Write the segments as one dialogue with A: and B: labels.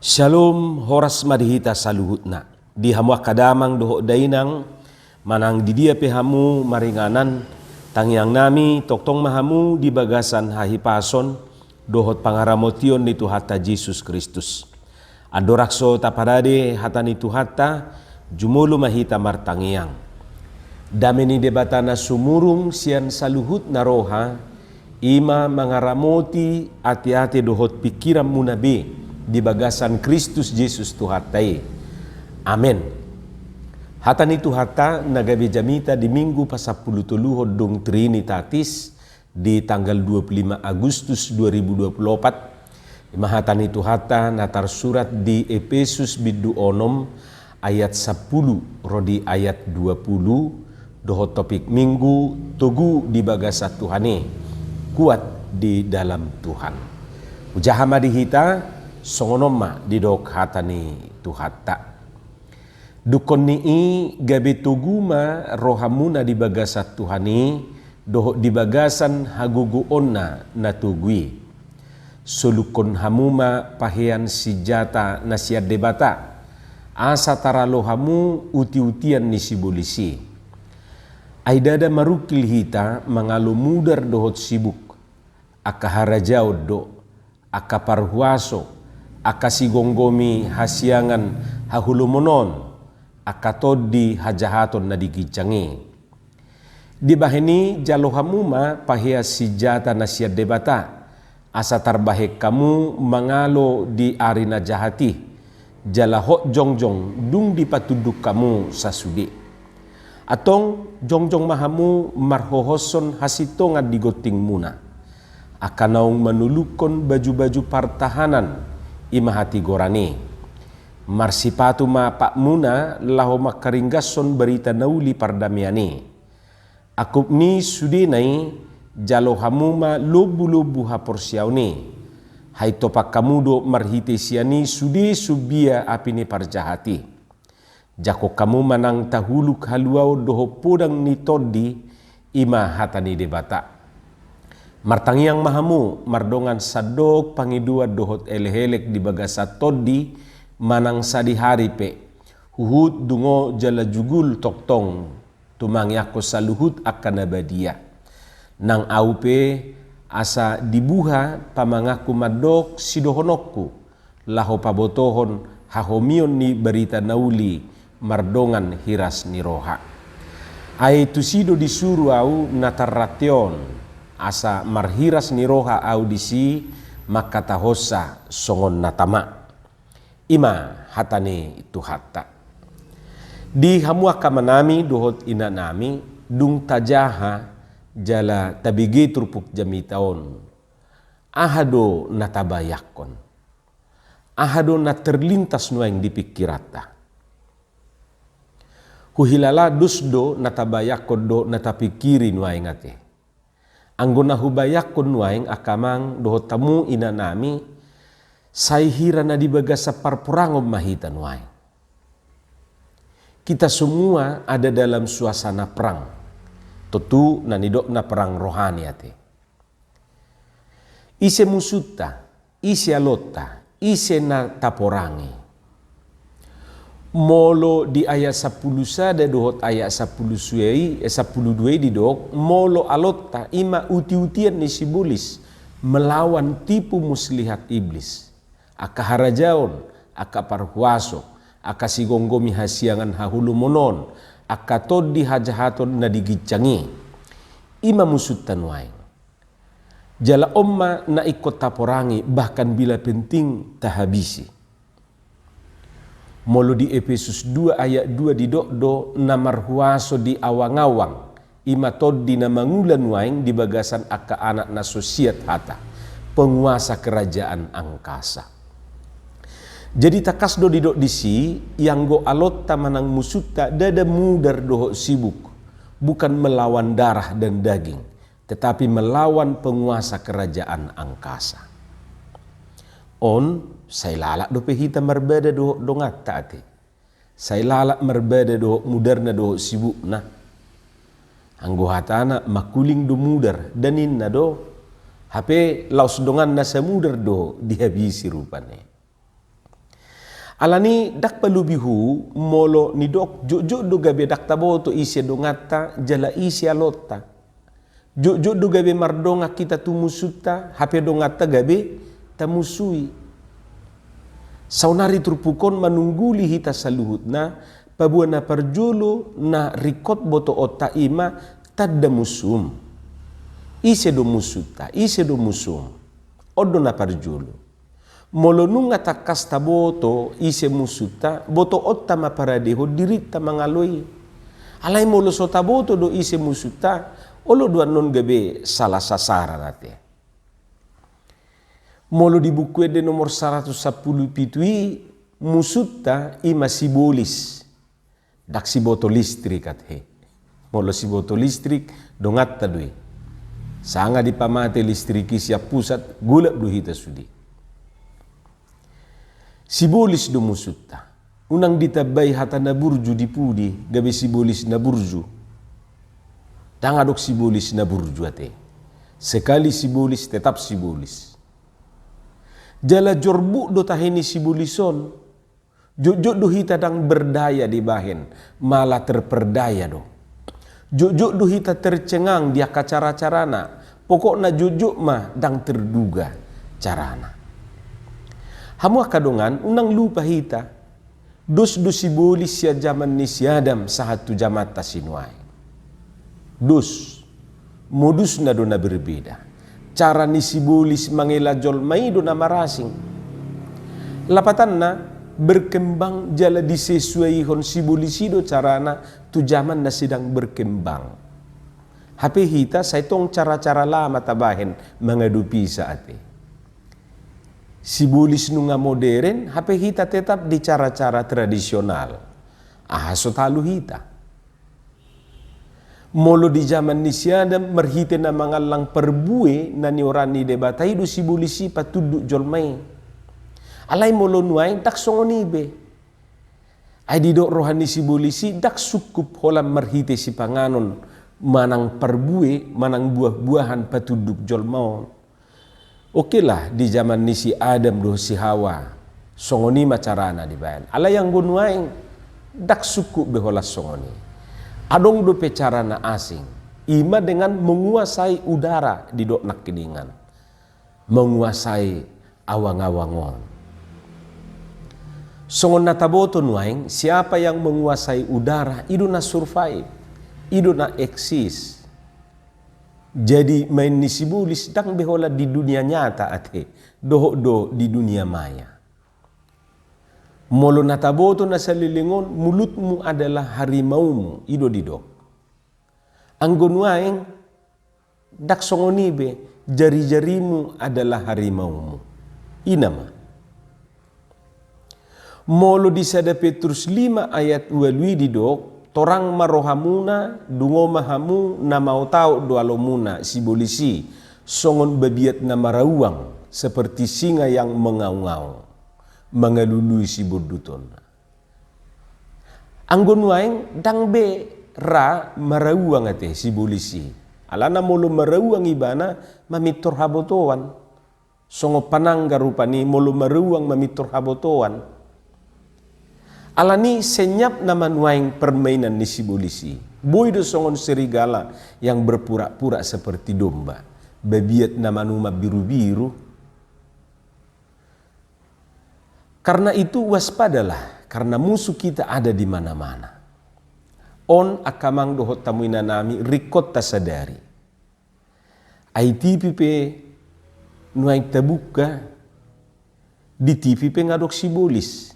A: Shalom horas madihita saluhutna. Di hamu kadamang doho dainang manang di dia pehamu maringanan tangyang nami toktong mahamu di bagasan hahipason dohot pangaramotion ni Tuhata Yesus Kristus. Adorakso taparade hatani Tuhata jumulu mahita martangiang. Dameni debatana sumurung sian saluhut na roha ima mangaramoti ati-ati dohot pikiran munabe di bagasan Kristus Yesus Tuhatai. Amen. Hatani Tuhata nagabe jamita di minggu pasapuluh tuluhod dong Trinitatis di tanggal 25 Agustus 2024. Mahatani Tuhata natar surat di Efesus bidu onom ayat 10 rodi ayat 20 dohot topik minggu tugu di bagasat Tuhane kuat di dalam Tuhan. Ujahama dihita songonoma didok hatani Tuhata. Dukon nii gabe tuguma rohamuna di bagasat Tuhani doho di bagasan haguguonna na tugui. Solukon hamuma pahean sijata na siad debata. Asa taralo hamu uti-utian ni sibolisi. Aidada marukil hita mangalo mudar dohot sibuk. Aka harajao do, aka parhuaso, aka sigonggomi hasiangan hahulumonon, aka todi hajahaton na digicangi. Di bahini jalo hamuma pahia sijata na siya debata, asa tarbahek kamu mangalo di arina jahati, jalahok jongjong dung dipatuduk kamu sasudi. Atong jongjong mahamu marhohoson hasitongan digoting muna, akanaung manulukon baju-baju pertahanan imahati gorani. Marsipatu ma pak muna laho makaringgason berita nauli pardamiani. Akup ni sudinai jalo hamuma lubu-lubu haporsiau ni. Hai topak kamudo marhite siani sudi subia apini parjahati. Jako kamu manang tahuluk haluau doho podang ni todi ima hatani debata. Martangiang mahamu mardongan sadok pangidua dohot elehelek di bagasa todi manang sadi hari pe huhut dungo jala jugul toktong tumangyako saluhut akan abadia nang aupe asa dibuha pamangaku madok sidohonokku laho pabotohon hahomion ni berita nauli mardongan hiras ni roha ai tusido disuru au natarration asa marhiras ni roha audisi makatahosa songon natama ima hatani Tuhata. Di hamua kamanami dohot ina nami dung tajaha jala tabigi turpuk jamitaon ahado natabayakon ahado na terlintas nuang di pikirata huhilala dusdo natabayakon do natapikiri nuang ate anggona hubayakon nuang akamang dohot tamu ina nami sai hira na di bagasa parpurangom mahitan wae. Kita semua ada dalam suasana perang. Tentu na nidok na perang rohani ate. Ise musuta, ise alota, ise na taporangi. Molo di ayat 10 sada dohot ayat 10 12 didok molo alota ima uti-utian ni sibulis melawan tipu muslihat iblis. Aka harajaon, aka parhuaso, aka sigonggomi hasiangan hahulumonon, aka todi hajahaton na digicangi. Ima musutan waing. Jala omma na ikot taporangi bahkan bila penting tahabisi. Molo di Efesus 2 ayat 2 didokdo na marhuaso di awang-awang. Ima todi na mangulan waing di bagasan aka anak na sosiat hata. Penguasa kerajaan angkasa. Jadi takasdo didok disi yang go alota manang musuta dada mudar doho sibuk bukan melawan darah dan daging tetapi melawan penguasa kerajaan angkasa. On saya lalak do pehita merbeda doho dongat taate. Saya lalak merbeda doho mudarna doho sibuk nah. Anggo hatana makuling do mudar danin na do hape laus dongan na sa mudar do dihabisi rupane. Alani dak palubihu molo ni dok jojo do gabe dak taboto isi dongata jala isi alotta. Jojo do gabe mardonga kita tumusutta hape dongata gabe tamusui. Saunari turpukon manungguli hita saluhut na pabuana parjolo na rikot boto ota ima tadda musum. Isi do musutta, isi do musum. Odo na parjolo. Molo nunga takas taboto ise musuta boto otta maparadeho dirita mangaloi. Alai molo so taboto do ise musuta olo dua non gabe salah sasaran ate. Molo di buku ede nomor 110 pitui musuta ima sibolis dak siboto listrik ate. Molo siboto listrik dongatta dui. Sanga di pamate listriki siap pusat gulak duhita sudi. Sibolis do musutta. Unang ditabay hata na burju di pudi, gabi sibolis na burju. Tangadok sibolis na burju ate. Sekali sibolis tetap sibolis. Jala jorbu do tahini sibolison. Jojo do hita dang berdaya di bahen, malah terperdaya do. Jojo do hita tercengang dia cara-carana. Pokokna jojo mah dang terduga carana. Hamu kadongan unang lupa hita dos sibolis ya zaman ni siadam sahatu jamata sinuai. Dos modus na dona berbeda. Cara ni sibolis mangelajol mai dona marasing. Lapatan na berkembang jala disesuai hon sibolisido carana tu zaman na sedang berkembang. Hape hita saitong cara-cara lama tabahen mengadupi saate. Sibolis nunga modern, hape hita tetap di cara-cara tradisional. So talu hita. Molo di zaman ni siadam merhite na mangalang perbue na ni orani debatai do sibolisi patuduk jolmai. Alai molo nuai dak songonibe. Ai di dok rohani sibolisi dak sukup holam merhite si panganon manang perbue, manang buah-buahan patuduk jolmau. Oke lah di zaman ni si Adam do si Hawa songoni macarana dibayan. Ala yang gunuaing dak suku behola songoni. Adong do pecarana asing. Ima dengan menguasai udara di dok nak kedingan. Menguasai awang-awangon. Songon nataboto nuaing siapa yang menguasai udara itu na survive. Itu na eksis. Jadi main ni sibolis dang behola di dunia nyata ate do di dunia maya. Molo nataboto na salilingon mulutmu adalah harimaumu ido didok. Anggonuaeng dak songonibe jari-jarimu adalah harimaumu. Inama. Molo di sada Petrus 5 ayat 2 didok. Torang marohamuna dungo mahamu na mau tau doalomuna sibolisi songon babiat na marawang seperti singa yang mengaung-ngaung mengalului si burduton. Anggon waeng dang be ra marawang ate sibolisi. Alana molo marawang ibana mamitor habotoan. Songo panangga rupani molo marawang mamitor habotoan. Alani senyap naman waing permainan ni sibolisi. Boy do songon serigala yang berpura-pura seperti domba. Babiat namanuma biru-biru. Karena itu waspadalah, karena musuh kita ada di mana-mana. On akamang dohot tamuina nami rikot tasadari. ITPP nuaing tabuka di TPP ngadok sibolis.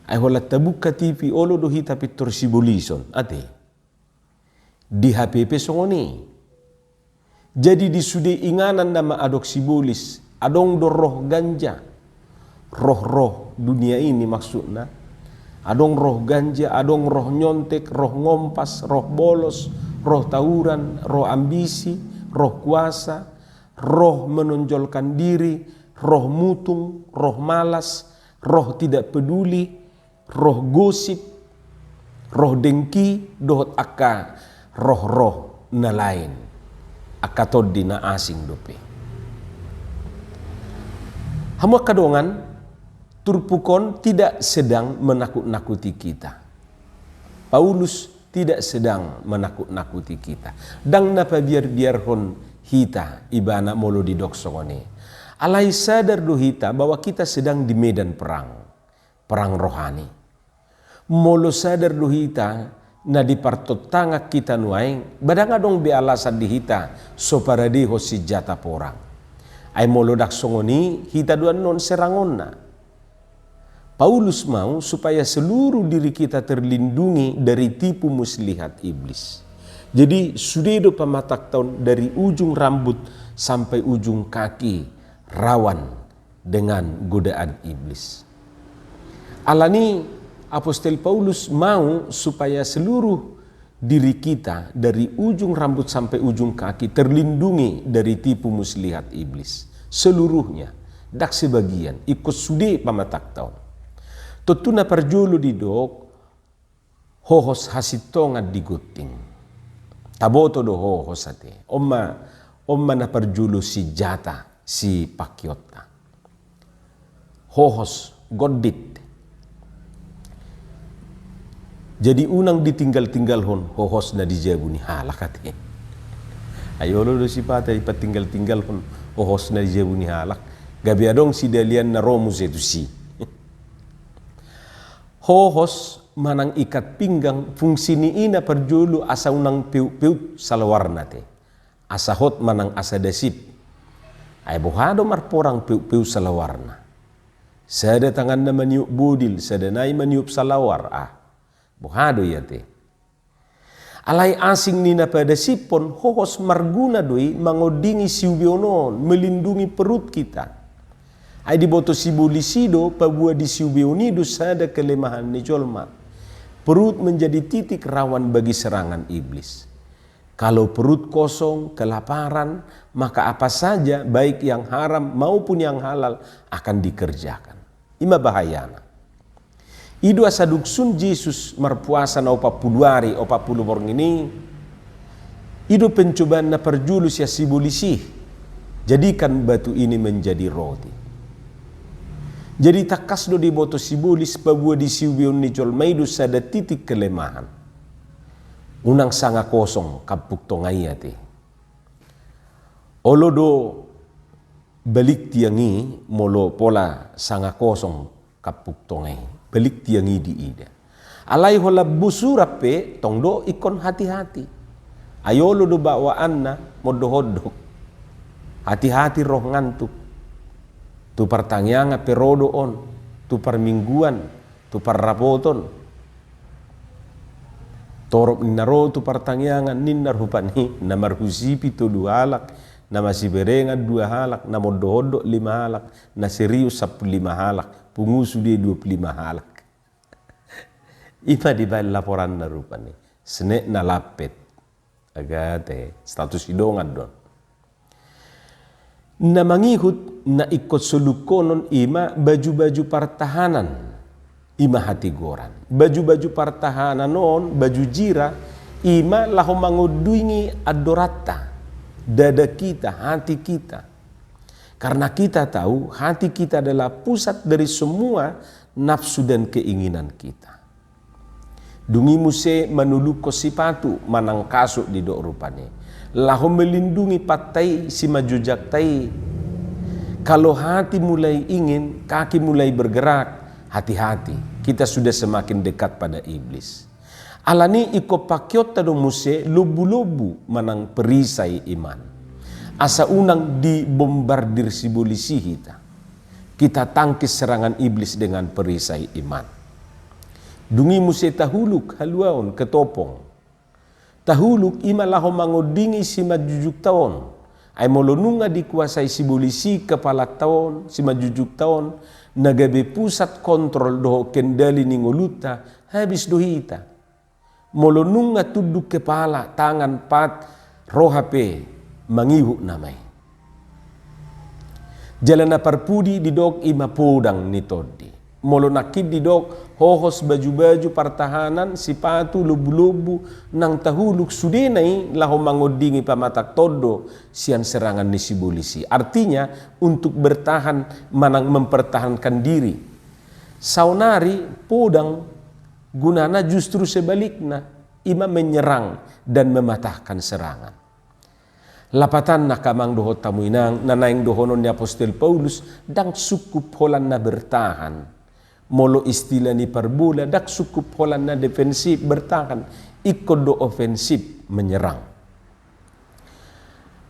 A: Ay hola tabuka TV olo do hita pitor sibolison ate di HPP songoni. Jadi di sude inganan nama adok sibolis adong do roh ganja. Roh-roh dunia ini maksudnya. Adong roh ganja, adong roh nyontek, roh ngompas, roh bolos, roh tawuran, roh ambisi, roh kuasa, roh menonjolkan diri, roh mutung, roh malas, roh tidak peduli, roh gosip, roh dengki, dohot aka roh-roh na lain. Akatod di na asing dope. Hamu kadongan Turpukon tidak sedang menakut-nakuti kita. Paulus tidak sedang menakut-nakuti kita. Dang napa biar hon hita ibana molo di doksongone. Alai sadar do hita bahwa kita sedang di medan perang rohani. Molo sadar do hita na di partotanga kita nuaing badanga dong be alasan di hita so paradi hosi jata porang. Ai molo daksongoni hita duan non serangonna. Paulus mau supaya seluruh diri kita terlindungi dari tipu muslihat iblis. Jadi sudah pamatak tahun dari ujung rambut sampai ujung kaki rawan dengan godaan iblis. Alani Apostol Paulus mau supaya seluruh diri kita dari ujung rambut sampai ujung kaki terlindungi dari tipu muslihat iblis. Seluruhnya, dak sebagian ikut sudah pamatak tahun. Tutuna perjulu di dok hohos hasitonga di guting. Taboto do hohos ate. Omma na perjulu si jata si pakiota. Hohos godit. Jadi unang ditinggal-tinggal hon hohos na dijabu ni halak ate. Ayolo do si patay patinggal-tinggal hon hohos na dijabu ni halak. Gabi adong si dalian na romus itu si. Hohos manang ikat pinggang fungsi ni ina perjulu asa unang piu-piu salawar nate. Asa hot manang asa desip. Ay bohado marporang piu-piu salawar na. Sada tangan na maniup budil, sada nai maniup salawar. Bohado yate. Alay asing ni na pada sipon, hohos marguna doi mangodingi siubionon, melindungi perut kita. Ay di boto sibulisido pabua di siubionido sada kelemahan ni jolma. Perut menjadi titik rawan bagi serangan iblis. Kalau perut kosong, kelaparan, maka apa saja baik yang haram maupun yang halal akan dikerjakan. Ima bahayana. Idu asaduksun Yesus marpuasa na 40 hari, 40 orang ini. Idu pencobaan na perjulus ya sibulisih. Jadikan batu ini menjadi roti. Jadi takas do di boto sibulis pabua di siubion ni jolmaidu sada titik kelemahan. Unang sanga kosong kapuk tongai ate. Olo do balik tiangi molo pola sanga kosong kapuk tongai. Balik tiangi di ida. Alai hola busurape tongdo ikon hati-hati. Ayolo do bawaan na modohodok. Hati-hati roh ngantuk. Tu pertanyaan perodo on, tu permingguan, tu perrapoton. Torop ninaro tu pertanyaan ninar hupani, namar husipi tu 2 halak, nama si berengan 2 halak, nama dohodok 5 halak, na serius 15 halak, pungusu dia 25 halak. Ipa di balik laporan na rupani, senek na lapet, agate status idongan don. Na mangihut na ikut sulukonon ima baju-baju pertahanan ima hati goran. Baju-baju pertahanan non baju jira ima lahu mangudungi adorata dada kita, hati kita. Karena kita tahu hati kita adalah pusat dari semua nafsu dan keinginan kita. Dungi muse manuluko sipatu manang kasuk di dok rupane. Lahu melindungi patai si majujak tai. Kalau hati mulai ingin, kaki mulai bergerak, hati-hati. Kita sudah semakin dekat pada iblis. Alani iko pakyota do muse lobu-lobu manang perisai iman. Asa unang dibombardir si bolisi kita. Kita tangkis serangan iblis dengan perisai iman. Dungi muse tahuluk haluaon ketopong. Tahuluk ima laho mangodingi si majujuk taon. Ay molonunga dikuasai si bolisi kepala taon, si majujuk taon. Nagabe pusat kontrol doho kendali ningoluta habis dohita. Molonunga tuduk kepala, tangan, pat, rohape, mangihu namai. Jalana parpudi didok ima podang nitodi. Molo nakid didok hohos baju-baju pertahanan sipatu lubu-lubu nang tahuluk sudenai laho mangodingi pamatak todo sian serangan ni si bolisi. Artinya untuk bertahan manang mempertahankan diri Saunari podang gunana justru sebaliknya, ima menyerang dan mematahkan serangan. Lapatan na kamang doho tamu inang nanaing dohonon ni Apostol Paulus dang sukup holan na bertahan. Molo istilah ni perbola dak sukup holan na defensif bertahan, ikut do ofensif menyerang.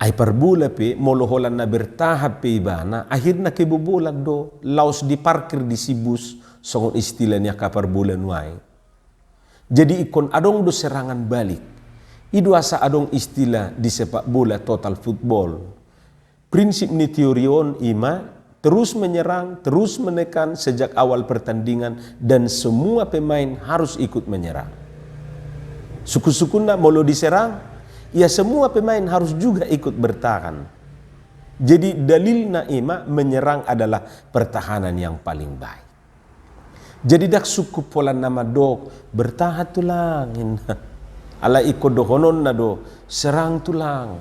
A: Ay perbola pe molo holan na bertahap pe ibana akhirnya kebobolan do laos di parkir di sibus songon istilah niya ka perbola nuai. Jadi ikon adong do serangan balik. Idu asa adong istilah di sepak bola total football. Prinsip ni teorion ima terus menyerang, terus menekan sejak awal pertandingan dan semua pemain harus ikut menyerang. Suku-sukuna molo diserang, ya semua pemain harus juga ikut bertahan. Jadi dalilna ima menyerang adalah pertahanan yang paling baik. Jadi dak suku pola nama dok bertahan tulang. Ala ikut dohonon na do serang tulang.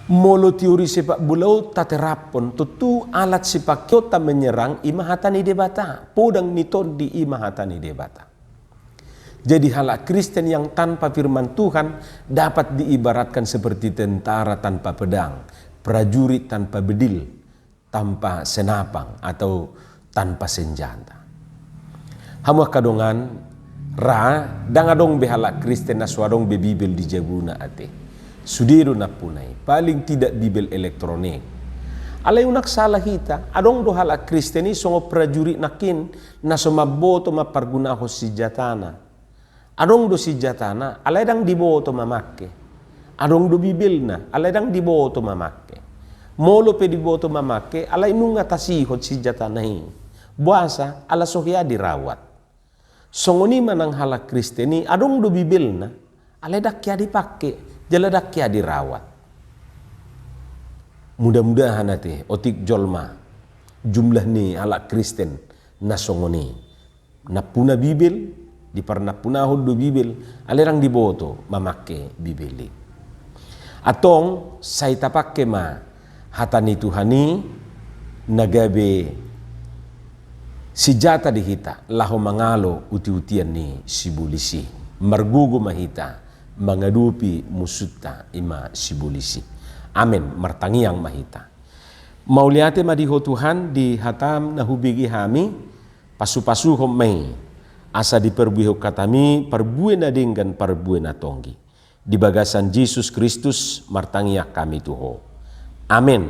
A: Molo teori sepak bola taterapon tutu alat sepak kota menyerang ima hatani debata. Podang niton di ima hatani debata. Jadi halak Kristen yang tanpa firman Tuhan dapat diibaratkan seperti tentara tanpa pedang, prajurit tanpa bedil, tanpa senapang atau tanpa senjata. Hamu kadongan ra dangadong behalak Kristen na suadong be Bibel di jabuna ate. Sudiru na punai, paling tidak Bibel elektronik. Alay unak salah hita, adong do halak Kristen ni songo prajurit nakin na sumaboto mapargunaho si jatana. Adong do si jatana, alay dang diboto mamake. Adong do Bibelna, alay dang diboto mamake. Molo pe diboto mamake, alay nunga tasihot si jatana hi. Buasa, ala sohya dirawat. Songoni manang halak Kristeni, adong do Bibelna, alay dakya dipake, jala dakya dirawat. Mudah-mudahan nate, otik jolma, jumlah ni halak Kristen na songoni. Napuna Bibel, di pernah punahod do Bibel, alerang diboto mamake Bibeli. Atong say tapakke ma hatani Tuhani nagabe si jata dihita laho mangalo uti-utian ni sibulisi. Margugo mahita mangadupi musuta ima sibulisi. Amin, martangiang mahita. Mauliate madiho Tuhan di hatam nahubigi hami pasu-pasu homai. Asa diperbuih katami perbuih na dengan perbuih na tonggi. Di bagasan Yesus Kristus martangiak kami tuho. Amin.